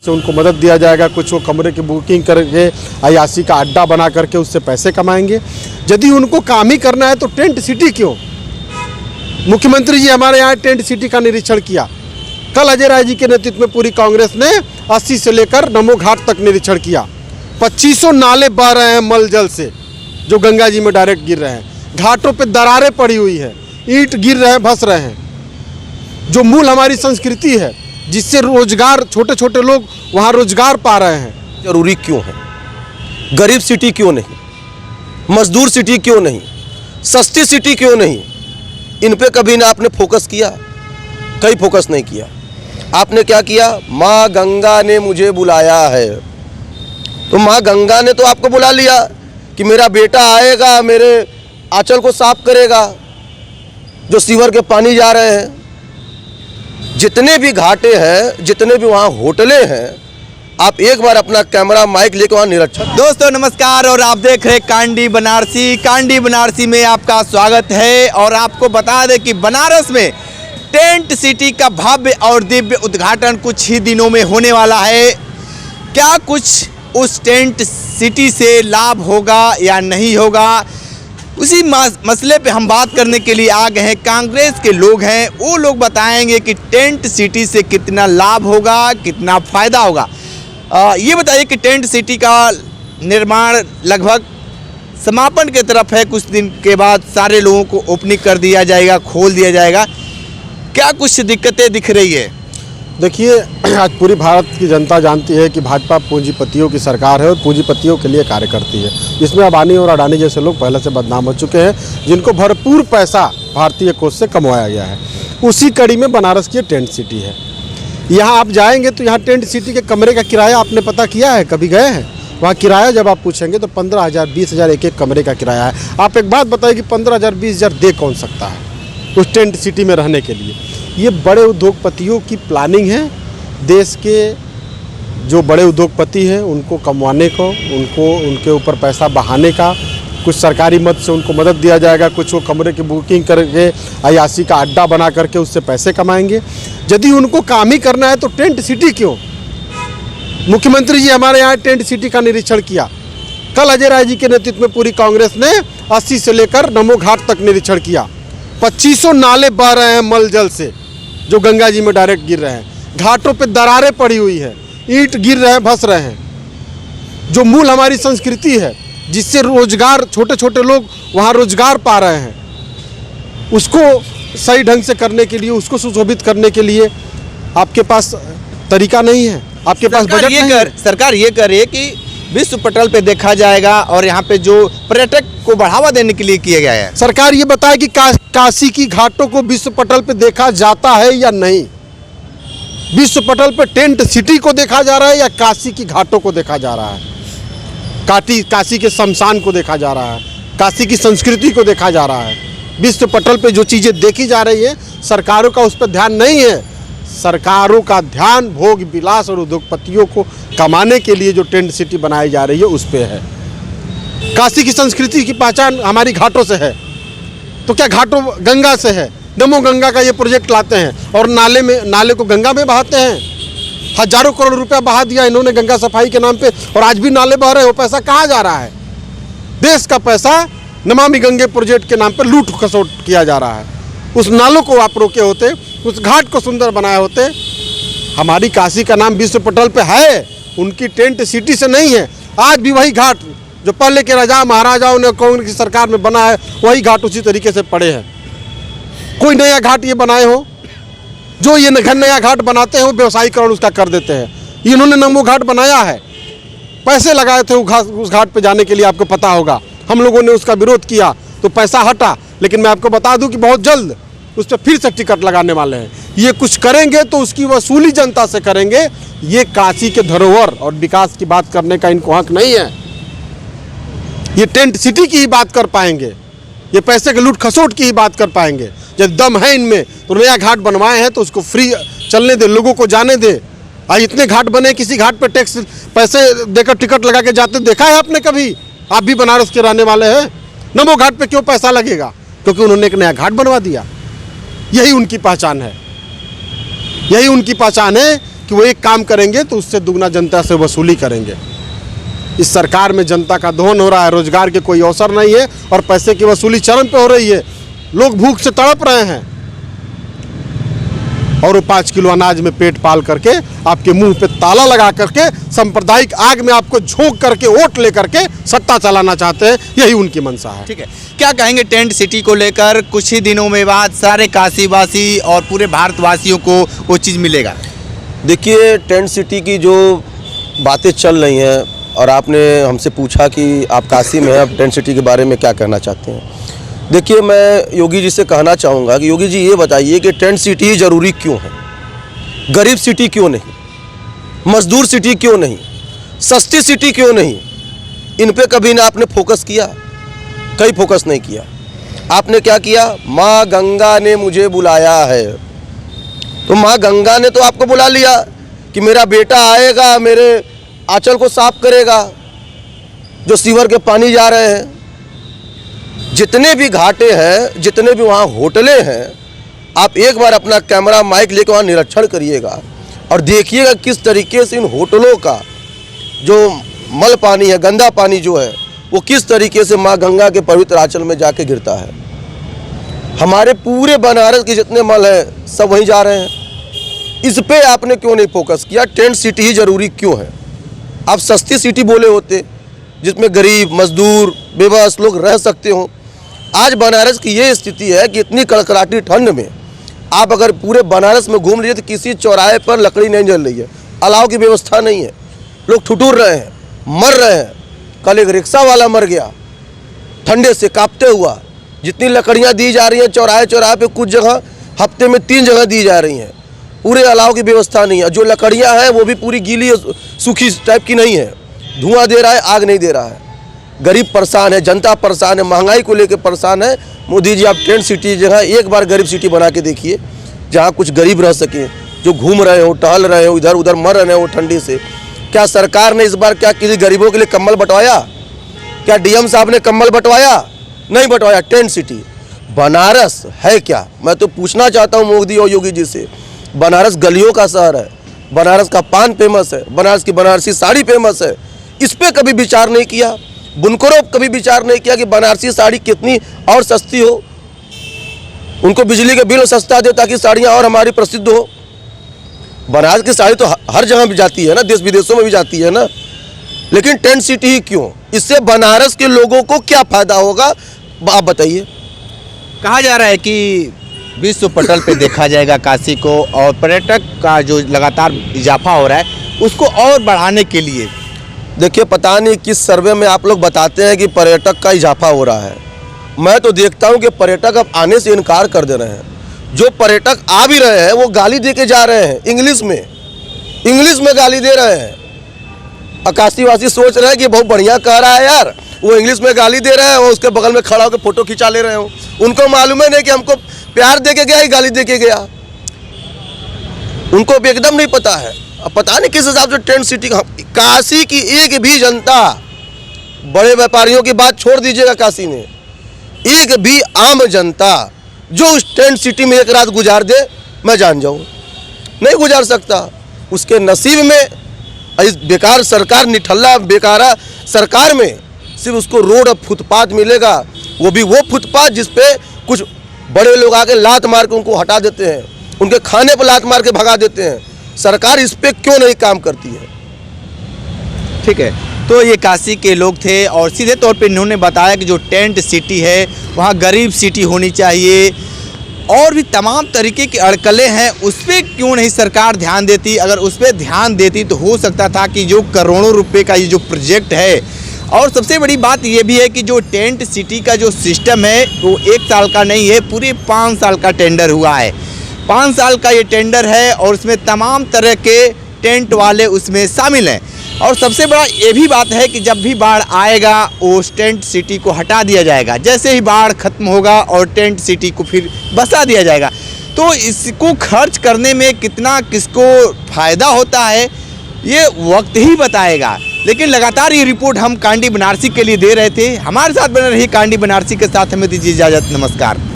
से उनको मदद दिया जाएगा, कुछ वो कमरे की बुकिंग करके अयासी का अड्डा बना करके उससे पैसे कमाएंगे। यदि उनको काम ही करना है तो टेंट सिटी क्यों? मुख्यमंत्री जी हमारे यहाँ टेंट सिटी का निरीक्षण किया। कल अजय राय जी के नेतृत्व में पूरी कांग्रेस ने 80 से लेकर नमो घाट तक निरीक्षण किया। 2500 नाले बह रहे हैं मल जल से, जो गंगा जी में डायरेक्ट गिर रहे हैं। घाटों पे दरारें पड़ी हुई है, ईंट गिर रहे हैं, धंस रहे हैं। जो मूल हमारी संस्कृति है, जिससे रोजगार, छोटे छोटे लोग वहाँ रोजगार पा रहे हैं। जरूरी क्यों है? गरीब सिटी क्यों नहीं? मजदूर सिटी क्यों नहीं? सस्ती सिटी क्यों नहीं? इन पे कभी ना आपने फोकस किया? कहीं फोकस नहीं किया। आपने क्या किया? माँ गंगा ने मुझे बुलाया है। तो माँ गंगा ने तो आपको बुला लिया कि मेरा बेटा आएगा, मेरे आंचल को साफ करेगा, जो सीवर के पानी जा रहे हैं। जितने भी घाटे हैं, जितने भी वहाँ होटलें हैं, आप एक बार अपना कैमरा माइक लेकर वहाँ निरीक्षण। दोस्तों नमस्कार, और आप देख रहे हैं कांडी बनारसी। कांडी बनारसी में आपका स्वागत है। और आपको बता दें कि बनारस में टेंट सिटी का भव्य और दिव्य उद्घाटन कुछ ही दिनों में होने वाला है। क्या कुछ उस टेंट सिटी से लाभ होगा या नहीं होगा, उसी मसले पे हम बात करने के लिए आ गए हैं। कांग्रेस के लोग हैं, वो लोग बताएंगे कि टेंट सिटी से कितना लाभ होगा, कितना फ़ायदा होगा। ये बताइए कि टेंट सिटी का निर्माण लगभग समापन की तरफ है। कुछ दिन के बाद सारे लोगों को ओपनिंग कर दिया जाएगा, खोल दिया जाएगा। क्या कुछ दिक्कतें दिख रही है? देखिए, आज पूरी भारत की जनता जानती है कि भाजपा पूंजीपतियों की सरकार है और पूंजीपतियों के लिए कार्य करती है। इसमें अंबानी और अडानी जैसे लोग पहले से बदनाम हो चुके हैं, जिनको भरपूर पैसा भारतीय कोष से कमवाया गया है। उसी कड़ी में बनारस की टेंट सिटी है। यहाँ आप जाएंगे तो यहाँ टेंट सिटी के कमरे का किराया आपने पता किया है? कभी गए हैं वहाँ? किराया जब आप पूछेंगे तो 15,000 20,000 एक एक कमरे का किराया है। आप एक बात बताइए कि 15,000 20,000 दे कौन सकता है उस टेंट सिटी में रहने के लिए? ये बड़े उद्योगपतियों की प्लानिंग है। देश के जो बड़े उद्योगपति हैं उनको कमवाने को, उनको उनके ऊपर पैसा बहाने का, कुछ सरकारी मद से उनको मदद दिया जाएगा, कुछ वो कमरे की बुकिंग करके अयासी का अड्डा बना करके उससे पैसे कमाएंगे। यदि उनको काम ही करना है तो टेंट सिटी क्यों? मुख्यमंत्री जी हमारे यहाँ टेंट सिटी का निरीक्षण किया। कल अजय राय जी के नेतृत्व में पूरी कांग्रेस ने 80 से लेकर नमो घाट तक निरीक्षण किया। 2500 नाले बह रहे हैं मल जल से, जो गंगा जी में डायरेक्ट गिर रहे हैं। घाटों पे दरारें पड़ी हुई है, ईंट गिर रहे हैं, धंस रहे हैं। जो मूल हमारी संस्कृति है, जिससे रोजगार, छोटे छोटे लोग वहाँ रोजगार पा रहे हैं, उसको सही ढंग से करने के लिए, उसको सुशोभित करने के लिए आपके पास तरीका नहीं है, आपके पास बजट नहीं है। सरकार ये कर रही है कि विश्व पटल पे देखा जाएगा और यहाँ पे जो पर्यटक को बढ़ावा देने के लिए किया गया है। सरकार ये बताए कि काशी की घाटों को विश्व पटल पे देखा जाता है या नहीं? विश्व पटल पे टेंट सिटी को देखा जा रहा है या काशी की घाटों को देखा जा रहा है? काशी के शमशान को देखा जा रहा है, काशी की संस्कृति को देखा जा रहा है। विश्व पटल पे जो चीज़ें देखी जा रही है, सरकारों का उस पर ध्यान नहीं है। सरकारों का ध्यान भोग विलास और उद्योगपतियों को कमाने के लिए जो टेंट सिटी बनाई जा रही है उस पे है। काशी की संस्कृति की पहचान हमारी घाटों से है, तो क्या घाटों गंगा से है? नमो गंगा का ये प्रोजेक्ट लाते हैं और नाले को गंगा में बहाते हैं। हजारों करोड़ रुपया बहा दिया इन्होंने गंगा सफाई के नाम पे, और आज भी नाले बह रहे हैं। वो पैसा कहाँ जा रहा है? देश का पैसा नमामि गंगे प्रोजेक्ट के नाम पर लूट खसोट किया जा रहा है। उस नालों को आप रोके होते, उस घाट को सुंदर बनाए होते। हमारी काशी का नाम विश्व पटल पे है, उनकी टेंट सिटी से नहीं है। आज भी वही घाट जो पहले के राजा महाराजाओं ने कांग्रेस की सरकार में बना है, वही घाट उसी तरीके से पड़े हैं। कोई नया घाट ये बनाए हो? जो ये नया घाट बनाते हैं वो व्यवसायीकरण उसका कर देते हैं। इन्होंने नमो घाट बनाया है, पैसे लगाए थे उस घाट पे जाने के लिए, आपको पता होगा। हम लोगों ने उसका विरोध किया तो पैसा हटा, लेकिन मैं आपको बता दूं कि बहुत जल्द उस पर फिर से टिकट लगाने वाले हैं। ये कुछ करेंगे तो उसकी वसूली जनता से करेंगे। ये काशी के धरोहर और विकास की बात करने का इनको हक नहीं है। ये टेंट सिटी की ही बात कर पाएंगे, ये पैसे के लूट खसोट की ही बात कर पाएंगे। जब दम है इनमें तो नया घाट बनवाए हैं तो उसको फ्री चलने दे, लोगों को जाने दे। आज इतने घाट बने, किसी घाट पर टैक्स पैसे देकर टिकट लगा के जाते देखा है आपने कभी? आप भी बनारस के रहने वाले हैं। नमो घाट पे क्यों पैसा लगेगा? क्योंकि उन्होंने एक नया घाट बनवा दिया। यही उनकी पहचान है, यही उनकी पहचान है कि वो एक काम करेंगे तो उससे दुगना जनता से वसूली करेंगे। इस सरकार में जनता का दोहन हो रहा है, रोजगार के कोई अवसर नहीं है और पैसे की वसूली चरम पे हो रही है। लोग भूख से तड़प रहे हैं और वो 5 किलो अनाज में पेट पाल करके आपके मुंह पे ताला लगा करके सांप्रदायिक आग में आपको झोंक करके वोट लेकर के सत्ता चलाना चाहते हैं। यही उनकी मंशा है। ठीक है, क्या कहेंगे टेंट सिटी को लेकर? कुछ ही दिनों में बाद सारे काशीवासी और पूरे भारतवासियों को वो चीज़ मिलेगा। देखिए, टेंट सिटी की जो बातें चल रही हैं और आपने हमसे पूछा कि आप काशी में हैं, आप टेंट सिटी के बारे में क्या कहना चाहते हैं। देखिए, मैं योगी जी से कहना चाहूँगा कि योगी जी ये बताइए कि टेंट सिटी ज़रूरी क्यों है? गरीब सिटी क्यों नहीं? मजदूर सिटी क्यों नहीं? सस्ती सिटी क्यों नहीं? इन पे कभी ना आपने फोकस किया? कहीं फोकस नहीं किया। आपने क्या किया? माँ गंगा ने मुझे बुलाया है। तो माँ गंगा ने तो आपको बुला लिया कि मेरा बेटा आएगा, मेरे आंचल को साफ करेगा। जो सीवर के पानी जा रहे हैं, जितने भी घाटे हैं, जितने भी वहाँ होटलें हैं, आप एक बार अपना कैमरा माइक लेकर वहाँ निरीक्षण करिएगा और देखिएगा किस तरीके से इन होटलों का जो मल पानी है, गंदा पानी जो है, वो किस तरीके से माँ गंगा के पवित्र आंचल में जाके गिरता है। हमारे पूरे बनारस के जितने मल हैं सब वहीं जा रहे हैं। इस पे आपने क्यों नहीं फोकस किया? टेंट सिटी ही ज़रूरी क्यों है? आप सस्ती सिटी बोले होते जिसमें गरीब, मजदूर, बेबस लोग रह सकते हो। आज बनारस की ये स्थिति है कि इतनी कड़कड़ाती ठंड में आप अगर पूरे बनारस में घूम लीजिए तो किसी चौराहे पर लकड़ी नहीं जल रही है, अलाव की व्यवस्था नहीं है, लोग ठुठुर रहे हैं, मर रहे हैं। कल एक रिक्शा वाला मर गया ठंडे से कांपते हुआ। जितनी लकड़ियाँ दी जा रही हैं चौराहे चौराहे पे, कुछ जगह हफ्ते में 3 जगह दी जा रही हैं, पूरे अलाव की व्यवस्था नहीं है। जो लकड़ियाँ हैं वो भी पूरी गीली सूखी टाइप की नहीं है, धुआं दे रहा है, आग नहीं दे रहा है। गरीब परेशान है, जनता परेशान है, महंगाई को लेकर परेशान है। मोदी जी, आप टेंट सिटी जगह एक बार गरीब सिटी बना के देखिए, जहाँ कुछ गरीब रह सकें, जो घूम रहे हो, टहल रहे हो, इधर उधर मर रहे हो ठंडी से। क्या सरकार ने इस बार क्या किसी गरीबों के लिए कंबल बंटवाया? क्या डीएम साहब ने कंबल बंटवाया? नहीं बंटवाया। टेंट सिटी बनारस है क्या? मैं तो पूछना चाहता हूँ मोदी और योगी जी से। बनारस गलियों का शहर है, बनारस का पान फेमस है, बनारस की बनारसी साड़ी फेमस है। इस पर कभी विचार नहीं किया। बुनकरों कभी विचार नहीं किया कि बनारसी साड़ी कितनी और सस्ती हो, उनको बिजली के बिल सस्ता दे ताकि साड़ियाँ और हमारी प्रसिद्ध हो। बनारस की साड़ी तो हर जगह भी जाती है ना, देश विदेशों में भी जाती है ना, लेकिन टेंट सिटी ही क्यों? इससे बनारस के लोगों को क्या फ़ायदा होगा, आप बताइए। कहा जा रहा है कि विश्व पटल पे देखा जाएगा काशी को, और पर्यटक का जो लगातार इजाफा हो रहा है उसको और बढ़ाने के लिए। देखिए, पता नहीं किस सर्वे में आप लोग बताते हैं कि पर्यटक का इजाफा हो रहा है। मैं तो देखता हूं कि पर्यटक अब आने से इनकार कर दे रहे हैं। जो पर्यटक आ भी रहे हैं वो गाली दे के जा रहे हैं, इंग्लिश में गाली दे रहे हैं। आकाशीवासी सोच रहे हैं कि बहुत बढ़िया कह रहा है यार, वो इंग्लिश में गाली दे रहे हैं, वो उसके बगल में खड़ा होकर फोटो खिंचा ले रहे हो। उनको मालूम है नहीं कि हमको प्यार दे के गया ही गाली दे के गया, उनको भी एकदम नहीं पता है। अब पता नहीं किस हिसाब से टेंट सिटी काशी की एक भी जनता, बड़े व्यापारियों की बात छोड़ दीजिएगा, काशी में एक भी आम जनता जो उस टेंट सिटी में एक रात गुजार दे, मैं जान जाऊं, नहीं गुजार सकता। उसके नसीब में इस बेकार सरकार, निठल्ला बेकारा सरकार में सिर्फ उसको रोड और फुटपाथ मिलेगा, वो भी वो फुटपाथ जिस पे कुछ बड़े लोग आके लात मार के उनको हटा देते हैं, उनके खाने पर लात मार के भगा देते हैं। सरकार इस पे क्यों नहीं काम करती है? ठीक है, तो ये काशी के लोग थे और सीधे तौर पे इन्होंने बताया कि जो टेंट सिटी है वहाँ गरीब सिटी होनी चाहिए, और भी तमाम तरीके की अड़कलें हैं, उस पर क्यों नहीं सरकार ध्यान देती। अगर उस पर ध्यान देती तो हो सकता था कि जो करोड़ों रुपए का ये जो प्रोजेक्ट है, और सबसे बड़ी बात ये भी है कि जो टेंट सिटी का जो सिस्टम है वो 1 साल का नहीं है, पूरे 5 साल का टेंडर हुआ है। 5 साल का ये टेंडर है और उसमें तमाम तरह के टेंट वाले उसमें शामिल हैं। और सबसे बड़ा ये भी बात है कि जब भी बाढ़ आएगा उस टेंट सिटी को हटा दिया जाएगा, जैसे ही बाढ़ खत्म होगा और टेंट सिटी को फिर बसा दिया जाएगा। तो इसको खर्च करने में कितना किसको फ़ायदा होता है ये वक्त ही बताएगा। लेकिन लगातार ये रिपोर्ट हम कांडी बनारसी के लिए दे रहे थे। हमारे साथ बने रहिए कांडी बनारसी के साथ, हमें दीजिए इजाज़त, नमस्कार।